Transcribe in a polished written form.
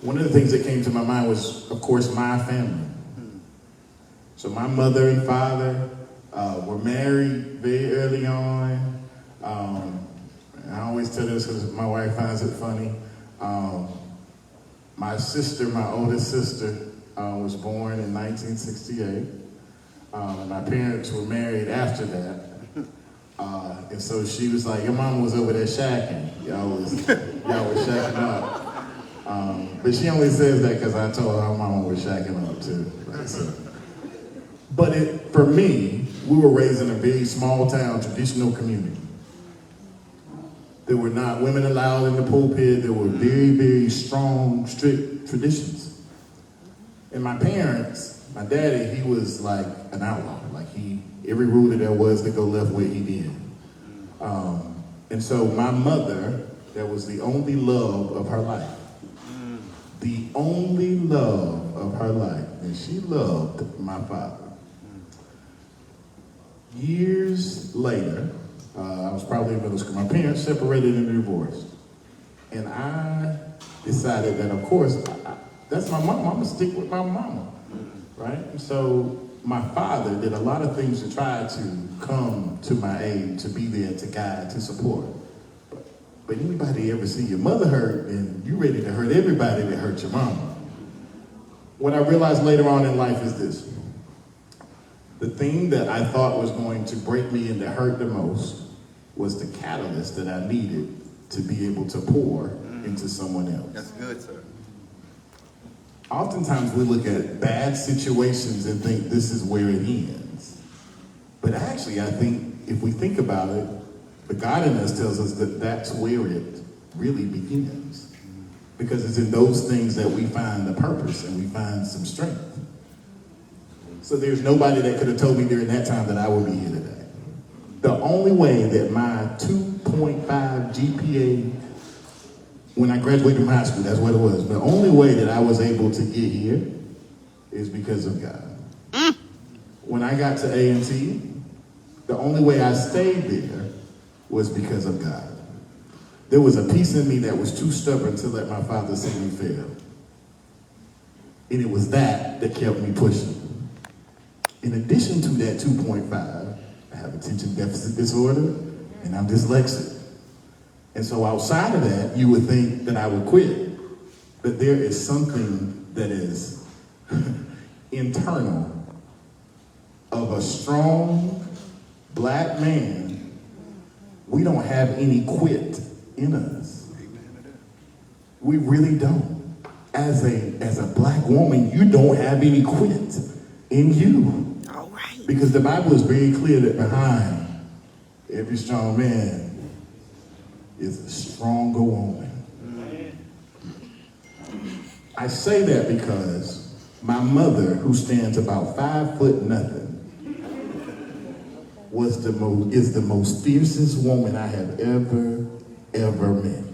one of the things that came to my mind was, of course, my family. So my mother and father were married very early on. I always tell this because my wife finds it funny. My sister, my oldest sister, was born in 1968. My parents were married after that. And so she was like, your mama was over there shacking. Y'all was shacking up. But she only says that because I told her mama was shacking up too. Right? So. But for me, we were raised in a very small town, traditional community. There were not women allowed in the pulpit. There were very, very strong, strict traditions. And my parents, my daddy, he was like an outlaw. Like every rule that there was to go left with, he did. And so my mother, that was the only love of her life. The only love of her life. And she loved my father. Years later, I was probably in middle school. My parents separated and divorced. And I decided that, of course, that's my mom. I'm going to stick with my mama, right? And so my father did a lot of things to try to come to my aid, to be there, to guide, to support. But anybody ever see your mother hurt, and you ready to hurt everybody that hurt your mama. What I realized later on in life is this. The thing that I thought was going to break me and to hurt the most was the catalyst that I needed to be able to pour into someone else. That's good, sir. Oftentimes we look at bad situations and think this is where it ends. But actually, I think if we think about it, the God in us tells us that that's where it really begins. Because it's in those things that we find the purpose and we find some strength. So there's nobody that could have told me during that time that I would be here today. The only way that my 2.5 GPA, when I graduated from high school, that's what it was. The only way that I was able to get here is because of God. When I got to A&T, the only way I stayed there was because of God. There was a piece in me that was too stubborn to let my father see me fail. And it was that kept me pushing. In addition to that 2.5, I have attention deficit disorder and I'm dyslexic. And so outside of that, you would think that I would quit. But there is something that is internal of a strong black man. We don't have any quit in us. We really don't. As a black woman, you don't have any quit in you. All right. Because the Bible is very clear that behind every strong man is a stronger woman. I say that because my mother, who stands about 5'0" is the most fiercest woman I have ever met.